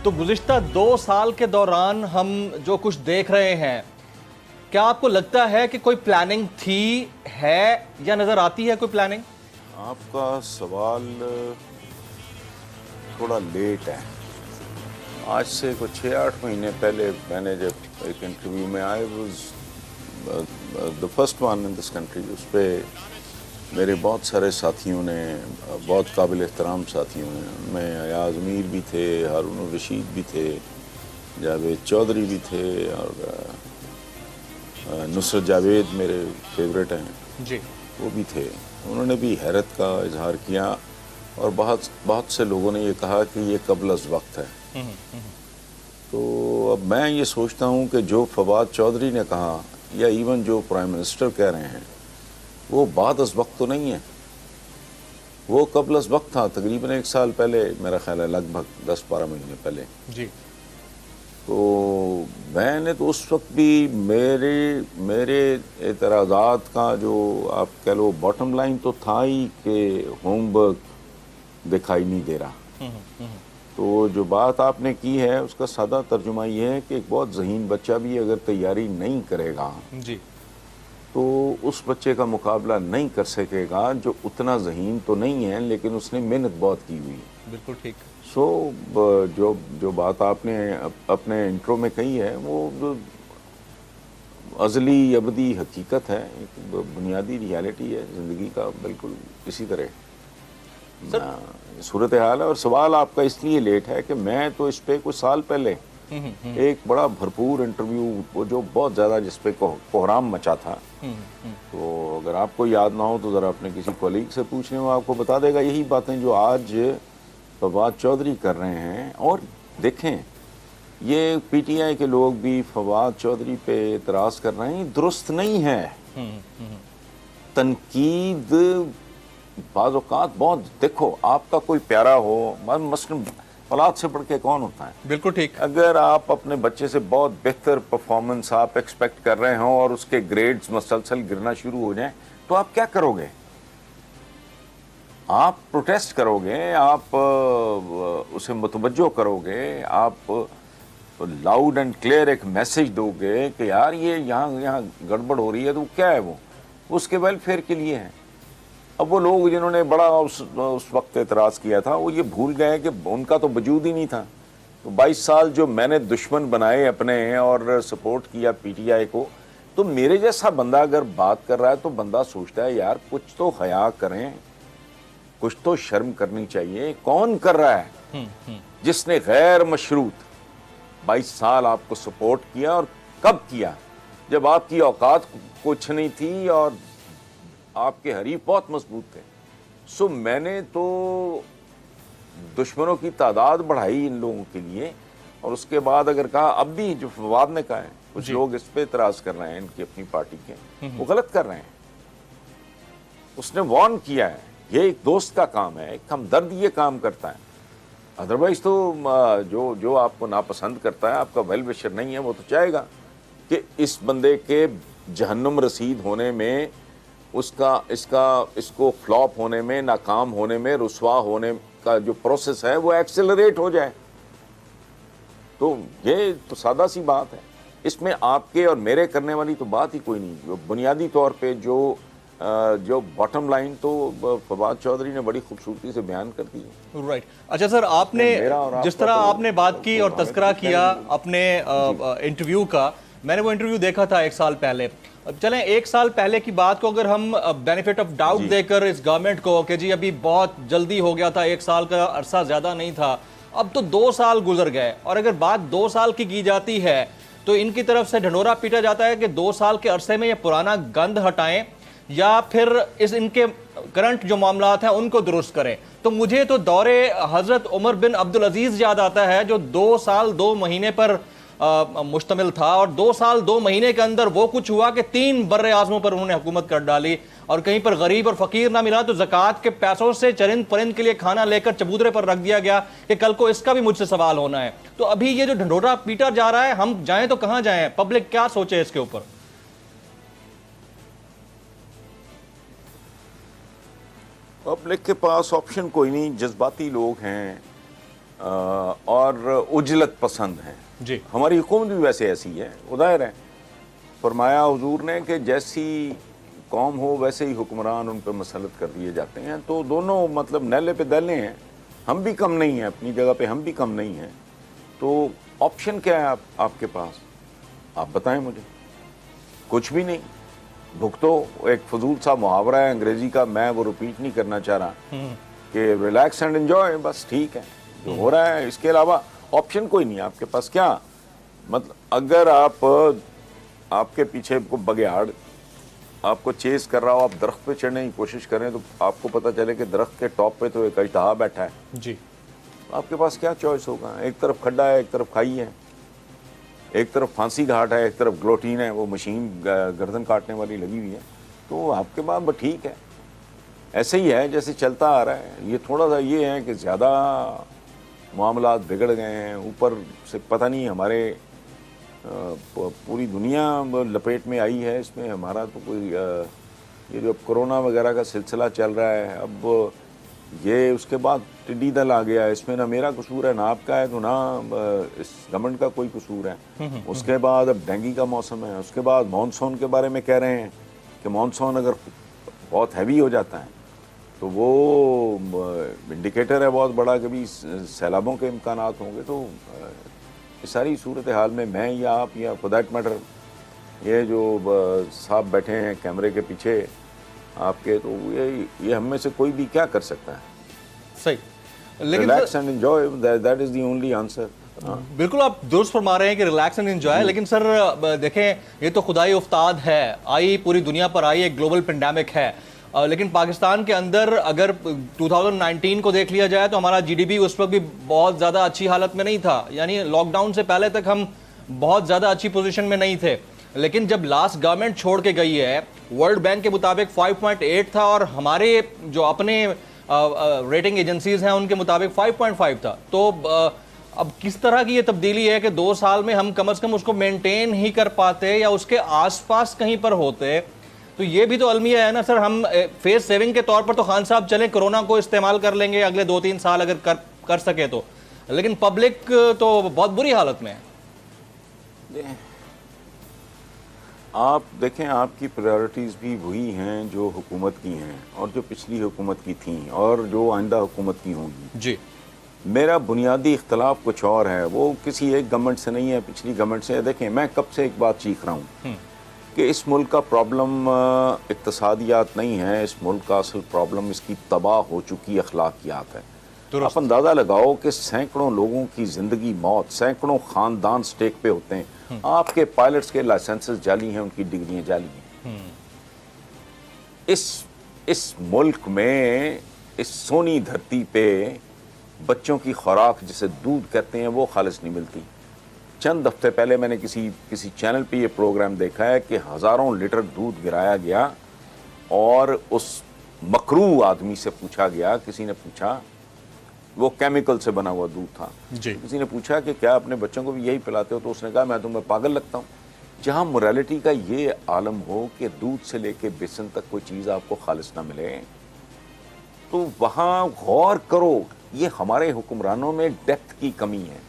تو گزشتہ 2 سال کے دوران ہم جو کچھ دیکھ رہے ہیں، کیا آپ کو لگتا ہے کہ کوئی پلاننگ تھی، ہے یا نظر آتی ہے کوئی پلاننگ؟ آپ کا سوال تھوڑا لیٹ ہے. آج سے کچھ 6-8 مہینے پہلے میں نے جب ایک انٹرویو میں آئے the first one in this country، اس پہ میرے بہت سارے ساتھیوں نے، بہت قابل احترام ساتھیوں نے، ان میں ایاز امیر بھی تھے، ہارون الرشید بھی تھے، جاوید چودھری بھی تھے، اور نصرت جاوید میرے فیوریٹ ہیں، جی وہ بھی تھے. انہوں نے بھی حیرت کا اظہار کیا، اور بہت سے لوگوں نے یہ کہا کہ یہ قبل از وقت ہے. تو اب میں یہ سوچتا ہوں کہ جو فواد چودھری نے کہا یا ایون جو پرائم منسٹر کہہ رہے ہیں، وہ بعد از وقت تو نہیں ہے، وہ قبل از وقت تھا. تقریباً 1 سال پہلے، میرا خیال ہے لگ بھگ 10-12 مہینے پہلے. جی تو میں نے تو اس وقت بھی میرے اعتراضات کا جو آپ کہہ لو باٹم لائن تو تھا ہی کہ ہوم ورک دکھائی نہیں دے رہا. تو جو بات آپ نے کی ہے اس کا سادہ ترجمہ یہ ہے کہ ایک بہت ذہین بچہ بھی اگر تیاری نہیں کرے گا جی تو اس بچے کا مقابلہ نہیں کر سکے گا جو اتنا ذہین تو نہیں ہے لیکن اس نے محنت بہت کی ہوئی. بالکل ٹھیک. سو جو بات آپ نے اپنے انٹرو میں کہی ہے وہ ازلی ابدی حقیقت ہے، ایک بنیادی ریالٹی ہے زندگی کا. بالکل اسی طرح صورتحال ہے. اور سوال آپ کا اس لیے لیٹ ہے کہ میں تو اس پہ کچھ سال پہلے ایک بڑا بھرپور انٹرویو جو بہت زیادہ جس پہ کوہرام مچا تھا، تو اگر آپ کو یاد نہ ہو تو ذرا اپنے کسی کولیگ سے پوچھ لیں، وہ آپ کو بتا دے گا یہی باتیں جو آج فواد چودھری کر رہے ہیں. اور دیکھیں، یہ پی ٹی آئی کے لوگ بھی فواد چودھری پہ اعتراض کر رہے ہیں، درست نہیں ہے. تنقید بعض اوقات بہت، دیکھو آپ کا کوئی پیارا ہو، مثلاً اولاد سے بڑھ کے کون ہوتا ہے؟ بالکل ٹھیک. اگر آپ اپنے بچے سے بہت بہتر پرفارمنس آپ ایکسپیکٹ کر رہے ہوں اور اس کے گریڈز مسلسل گرنا شروع ہو جائیں تو آپ کیا کرو گے؟ آپ پروٹیسٹ کرو گے، آپ اسے متوجہ کرو گے، آپ لاؤڈ اینڈ کلیئر ایک میسج دو گے کہ یار یہ یہاں گڑبڑ ہو رہی ہے. تو کیا ہے وہ اس کے ویلفیئر کے لیے ہے. اب وہ لوگ جنہوں نے بڑا اس وقت اعتراض کیا تھا وہ یہ بھول گئے کہ ان کا تو وجود ہی نہیں تھا. تو 22 سال جو میں نے دشمن بنائے اپنے اور سپورٹ کیا پی ٹی آئی کو، تو میرے جیسا بندہ اگر بات کر رہا ہے تو بندہ سوچتا ہے یار کچھ تو حیا کریں، کچھ تو شرم کرنی چاہیے. کون کر رہا ہے جس نے غیر مشروط 22 سال آپ کو سپورٹ کیا؟ اور کب کیا؟ جب آپ کی اوقات کچھ نہیں تھی اور آپ کے حریف بہت مضبوط تھے. سو میں نے تو دشمنوں کی تعداد بڑھائی ان لوگوں کے لیے. اور اس کے بعد اگر کہا، اب بھی جو فواد نے کہا ہے، کچھ لوگ اس پہ اعتراض کر رہے ہیں ان کی اپنی پارٹی کے، وہ غلط کر رہے ہیں. اس نے وارن کیا ہے، یہ ایک دوست کا کام ہے، ایک ہمدرد یہ کام کرتا ہے. ادروائز تو جو آپ کو ناپسند کرتا ہے، آپ کا ویل وشر نہیں ہے، وہ تو چاہے گا کہ اس بندے کے جہنم رسید ہونے میں، اس کو فلاپ ہونے میں، ناکام ہونے میں، رسوا ہونے کا جو پروسیس ہے وہ ایکسلریٹ ہو جائے. تو یہ تو سادہ سی بات ہے. اس میں آپ کے اور میرے کرنے والی تو بات ہی کوئی نہیں. جو بنیادی طور پہ جو باٹم لائن تو فواد چودھری نے بڑی خوبصورتی سے بیان کر دی ہے. رائٹ. اچھا سر، آپ نے جس طرح آپ نے بات کی اور تذکرہ کیا اپنے انٹرویو کا، میں نے وہ انٹرویو دیکھا تھا 1 سال پہلے. چلیں 1 سال پہلے کی بات کو اگر ہم بینیفٹ آف ڈاؤٹ دے کر اس گورنمنٹ کو کہ جی ابھی بہت جلدی ہو گیا تھا، 1 سال کا عرصہ زیادہ نہیں تھا، اب تو 2 سال گزر گئے، اور اگر بات 2 سال کی جاتی ہے تو ان کی طرف سے ڈھنڈورا پیٹا جاتا ہے کہ 2 سال کے عرصے میں یہ پرانا گند ہٹائیں یا پھر ان کے کرنٹ جو معاملات ہیں ان کو درست کریں. تو مجھے تو دور حضرت عمر بن عبدالعزیز یاد آتا ہے جو 2 سال 2 مہینے پر مشتمل تھا، اور 2 سال 2 مہینے کے اندر وہ کچھ ہوا کہ 3 بر اعظموں پر انہوں نے حکومت کر ڈالی، اور کہیں پر غریب اور فقیر نہ ملا تو زکوٰۃ کے پیسوں سے چرند پرند کے لیے کھانا لے کر چبودرے پر رکھ دیا گیا کہ کل کو اس کا بھی مجھ سے سوال ہونا ہے. تو ابھی یہ جو ڈھنڈورا پیٹا جا رہا ہے، ہم جائیں تو کہاں جائیں؟ پبلک کیا سوچے اس کے اوپر؟ پبلک کے پاس آپشن کوئی نہیں. جذباتی لوگ ہیں، اور اجلت پسند ہیں. جی ہماری حکومت بھی ویسے ایسی ہے. ظاہر ہے فرمایا حضور نے کہ جیسی قوم ہو ویسے ہی حکمران ان پہ مسلط کر دیے جاتے ہیں. تو دونوں مطلب نیلے پہ دلے ہیں. ہم بھی کم نہیں ہیں اپنی جگہ پہ, ہم بھی کم نہیں ہیں. تو آپشن کیا ہے آپ کے پاس؟ آپ بتائیں مجھے. کچھ بھی نہیں. بھگتو. ایک فضول سا محاورہ ہے انگریزی کا, میں وہ رپیٹ نہیں کرنا چاہ رہا, کہ ریلیکس اینڈ انجوائے, بس ٹھیک ہے جو ہو رہا ہے. اس کے علاوہ آپشن کوئی نہیں ہے آپ کے پاس. کیا مطلب اگر آپ کے پیچھے کو بگیاڑ آپ کو چیز کر رہا ہو, آپ درخت پہ چڑھنے کی کوشش کریں تو آپ کو پتہ چلے کہ درخت کے ٹاپ پہ تو ایک اژدہا بیٹھا ہے. جی آپ کے پاس کیا چوائس ہوگا؟ ایک طرف کھڈا ہے, ایک طرف کھائی ہے, ایک طرف پھانسی گھاٹ ہے, ایک طرف گلوٹین ہے, وہ مشین گردن کاٹنے والی لگی ہوئی ہے. تو آپ کے پاس بس ٹھیک ہے, ایسے ہی ہے جیسے چلتا آ رہا ہے. یہ تھوڑا سا یہ ہے کہ زیادہ معاملات بگڑ گئے ہیں. اوپر سے پتہ نہیں ہمارے پوری دنیا لپیٹ میں آئی ہے اس میں. ہمارا تو کوئی یہ جو کرونا وغیرہ کا سلسلہ چل رہا ہے, اب یہ اس کے بعد ٹڈی دل آ گیا. اس میں نہ میرا قصور ہے نہ آپ کا ہے, تو نہ اس گورنمنٹ کا کوئی قصور ہے. اس کے بعد اب ڈینگی کا موسم ہے. اس کے بعد مانسون کے بارے میں کہہ رہے ہیں کہ مانسون اگر بہت ہیوی ہو جاتا ہے تو وہ انڈیکیٹر ہے بہت بڑا کہ بھی سیلابوں کے امکانات ہوں گے. تو اس ساری صورتحال میں یا آپ یا فور دیٹ میٹر یہ جو صاحب بیٹھے ہیں کیمرے کے پیچھے آپ کے, تو یہ ہم میں سے کوئی بھی کیا کر سکتا ہے؟ صحیح. لیکن relax and enjoy, that is the only answer. بالکل آپ درست فرما رہے ہیں کہ ریلیکس اینڈ انجوائے, لیکن سر دیکھیں یہ تو خدائی افتاد ہے, آئی پوری دنیا پر آئی, ایک گلوبل پینڈیمک ہے. لیکن پاکستان کے اندر اگر 2019 کو دیکھ لیا جائے تو ہمارا جی ڈی پی اس وقت بھی بہت زیادہ اچھی حالت میں نہیں تھا. یعنی لاک ڈاؤن سے پہلے تک ہم بہت زیادہ اچھی پوزیشن میں نہیں تھے. لیکن جب لاسٹ گورنمنٹ چھوڑ کے گئی ہے, ورلڈ بینک کے مطابق 5.8 تھا اور ہمارے جو اپنے ریٹنگ ایجنسیز ہیں ان کے مطابق 5.5 تھا. تو اب کس طرح کی یہ تبدیلی ہے کہ 2 سال میں ہم کم از کم اس کو مینٹین ہی کر پاتے یا اس کے آس پاس کہیں پر ہوتے؟ تو یہ بھی تو المیہ ہے نا سر. ہم فیس سیونگ کے طور پر تو خان صاحب چلیں کرونا کو استعمال کر لیں گے اگلے 2-3 سال اگر کر سکے تو, لیکن پبلک تو بہت بری حالت میں ہے. آپ دیکھیں آپ کی پریورٹیز بھی وہی ہیں جو حکومت کی ہیں اور جو پچھلی حکومت کی تھیں اور جو آئندہ حکومت کی ہوں گی. جی میرا بنیادی اختلاف کچھ اور ہے, وہ کسی ایک گورنمنٹ سے نہیں ہے, پچھلی گورنمنٹ سے. دیکھیں میں کب سے ایک بات چیخ رہا ہوں کہ اس ملک کا پرابلم اقتصادیات نہیں ہے, اس ملک کا اصل پرابلم اس کی تباہ ہو چکی اخلاقیات ہے. آپ اندازہ لگاؤ کہ سینکڑوں لوگوں کی زندگی موت, سینکڑوں خاندان سٹیک پہ ہوتے ہیں. آپ کے پائلٹس کے لائسنسز جعلی ہیں, ان کی ڈگریاں جعلی ہیں. اس ملک میں اس سونی دھرتی پہ بچوں کی خوراک جسے دودھ کہتے ہیں وہ خالص نہیں ملتی. چند ہفتے پہلے میں نے کسی چینل پہ یہ پروگرام دیکھا ہے کہ ہزاروں لیٹر دودھ گرایا گیا اور اس مکروہ آدمی سے پوچھا گیا, کسی نے پوچھا, وہ کیمیکل سے بنا ہوا دودھ تھا, کسی نے پوچھا کہ کیا اپنے بچوں کو بھی یہی پلاتے ہو؟ تو اس نے کہا میں تمہیں پاگل لگتا ہوں. جہاں موریلٹی کا یہ عالم ہو کہ دودھ سے لے کے بیسن تک کوئی چیز آپ کو خالص نہ ملے, تو وہاں غور کرو. یہ ہمارے حکمرانوں میں ڈیپتھ کی کمی ہے.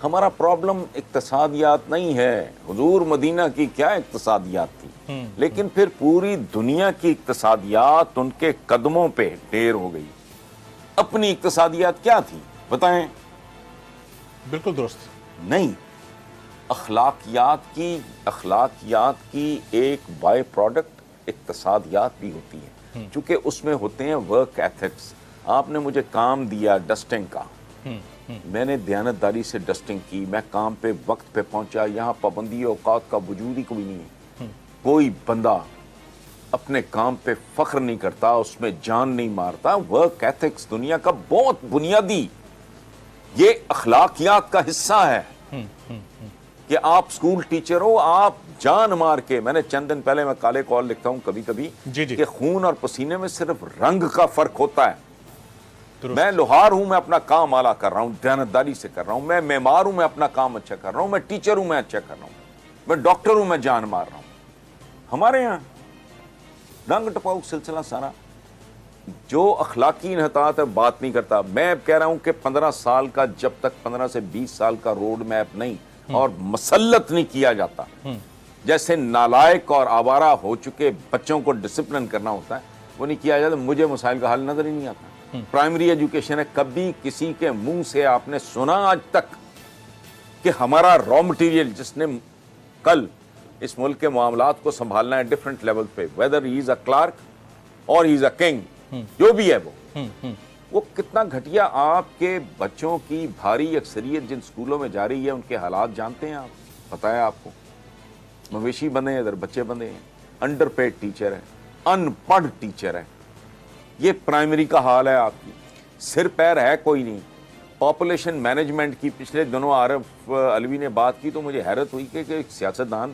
ہمارا پرابلم اقتصادیات نہیں ہے. حضور مدینہ کی کیا اقتصادیات تھی, لیکن پھر پوری دنیا کی اقتصادیات ان کے قدموں پہ ڈھیر ہو گئی. اپنی اقتصادیات کیا تھی بتائیں؟ بالکل درست نہیں. اخلاقیات کی ایک بائی پروڈکٹ اقتصادیات بھی ہوتی ہے, چونکہ اس میں ہوتے ہیں ورک ایتھکس. آپ نے مجھے کام دیا ڈسٹنگ کا, میں نے دیانتداری سے ڈسٹنگ کی, میں کام پہ وقت پہ پہنچا. یہاں پابندی اوقات کا وجود ہی کوئی نہیں ہے. کوئی بندہ اپنے کام پہ فخر نہیں کرتا, اس میں جان نہیں مارتا. ورک ایتھکس دنیا کا بہت بنیادی یہ اخلاقیات کا حصہ ہے کہ آپ سکول ٹیچر ہو, آپ جان مار کے. میں نے چند دن پہلے, میں کالے کال لکھتا ہوں کبھی کبھی کہ خون اور پسینے میں صرف رنگ کا فرق ہوتا ہے. میں لوہار ہوں, میں اپنا کام اعلیٰ کر رہا ہوں, دیانتداری سے کر رہا ہوں. میں معمار ہوں, میں اپنا کام اچھا کر رہا ہوں. میں ٹیچر ہوں, میں اچھا کر رہا ہوں. میں ڈاکٹر ہوں, میں جان مار رہا ہوں. ہمارے یہاں رنگ ٹپاؤ سلسلہ سارا. جو اخلاقی انحطاط ہے بات نہیں کرتا. میں کہہ رہا ہوں کہ 15 سال کا جب تک 15 سے 20 سال کا روڈ میپ نہیں اور مسلط نہیں کیا جاتا, جیسے نالائق اور آوارہ ہو چکے بچوں کو ڈسپلن کرنا ہوتا ہے وہ نہیں کیا جاتا, مجھے مسائل کا حل نظر ہی نہیں آتا. پرائمری ایجوکیشن ہے, کبھی کسی کے منہ سے آپ نے سنا آج تک کہ ہمارا را مٹیریل جس نے کل اس ملک کے معاملات کو سنبھالنا ہے ڈفرنٹ لیول پہ, whether he is a clerk اور ہی از اے کنگ, جو بھی ہے وہ کتنا گھٹیا. آپ کے بچوں کی بھاری اکثریت جن سکولوں میں جا رہی ہے ان کے حالات جانتے ہیں آپ, پتہ ہے آپ کو, مویشی بندے ہیں ادھر, بچے بندے ہیں, انڈر پیڈ ٹیچر ہے, ان پڑھ ٹیچر ہے. یہ پرائمری کا حال ہے آپ کی, سر پیر ہے کوئی نہیں. پاپولیشن مینجمنٹ کی پچھلے دنوں عارف علوی نے بات کی تو مجھے حیرت ہوئی کہ ایک سیاستدان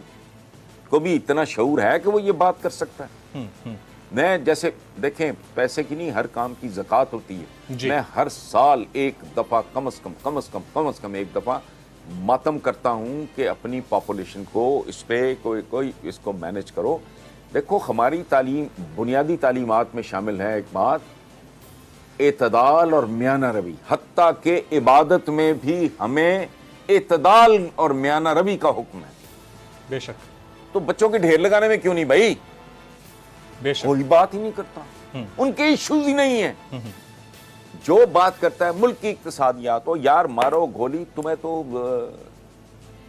کو بھی اتنا شعور ہے کہ وہ یہ بات کر سکتا ہے. میں جیسے دیکھیں پیسے کی نہیں ہر کام کی زکوٰۃ ہوتی ہے, میں ہر سال ایک دفعہ کم از کم ایک دفعہ ماتم کرتا ہوں کہ اپنی پاپولیشن کو اس پہ کوئی اس کو مینج کرو. دیکھو ہماری تعلیم بنیادی تعلیمات میں شامل ہے ایک بات, اعتدال اور میانہ روی, حتیٰ کہ عبادت میں بھی ہمیں اعتدال اور میانہ روی کا حکم ہے. بے شک. تو بچوں کے ڈھیر لگانے میں کیوں نہیں بھائی, بے شک کوئی بات ہی نہیں کرتا, ان کے ایشوز ہی نہیں ہیں. جو بات کرتا ہے ملک کی اقتصادیات, او یار مارو گولی, تمہیں تو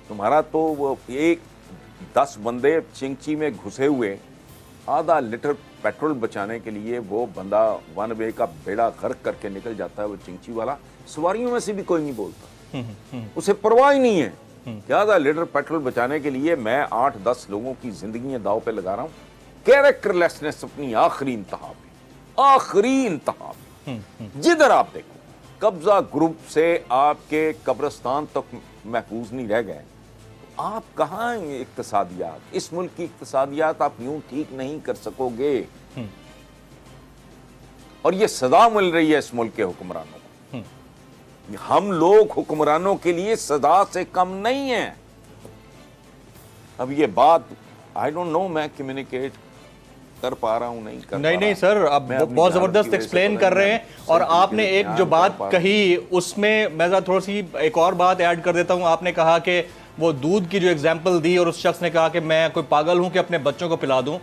تمہارا تو وہ ایک 10 بندے چنگچی میں گھسے ہوئے آدھا لیٹر پیٹرول بچانے کے لیے وہ بندہ ون وے کا بیڑا غرق کر کے نکل جاتا ہے, وہ چنگچی والا, سواریوں میں سے بھی کوئی نہیں بولتا, اسے پرواہ ہی نہیں ہے کہ آدھا لیٹر پیٹرول بچانے کے لیے میں 8-10 لوگوں کی زندگیاں داؤ پہ لگا رہا ہوں. کیریکٹر لیسنس اپنی آخری انتہا پہ, جدھر آپ دیکھو قبضہ گروپ سے آپ کے قبرستان تک محفوظ نہیں رہ گئے. آپ کہاں اقتصادیات, اس ملک کی اقتصادیات آپ یوں ٹھیک نہیں کر سکو گے. اور یہ سزا مل رہی ہے اس ملک کے حکمرانوں کو. ہم لوگ حکمرانوں کے لیے سزا سے کم نہیں ہیں. اب یہ بات آئی ڈونٹ نو میں کمیونیکیٹ کر پا رہا ہوں نہیں کر پا رہا. نہیں سر, آپ بہت زبردست ایکسپلین کر رہے ہیں, اور آپ نے ایک جو بات کہی اس میں میں ذرا تھوڑا سی ایک اور بات ایڈ کر دیتا ہوں. آپ نے کہا کہ وہ دودھ کی جو ایگزامپل دی اور اس شخص نے کہا کہ میں کوئی پاگل ہوں کہ اپنے بچوں کو پلا دوں.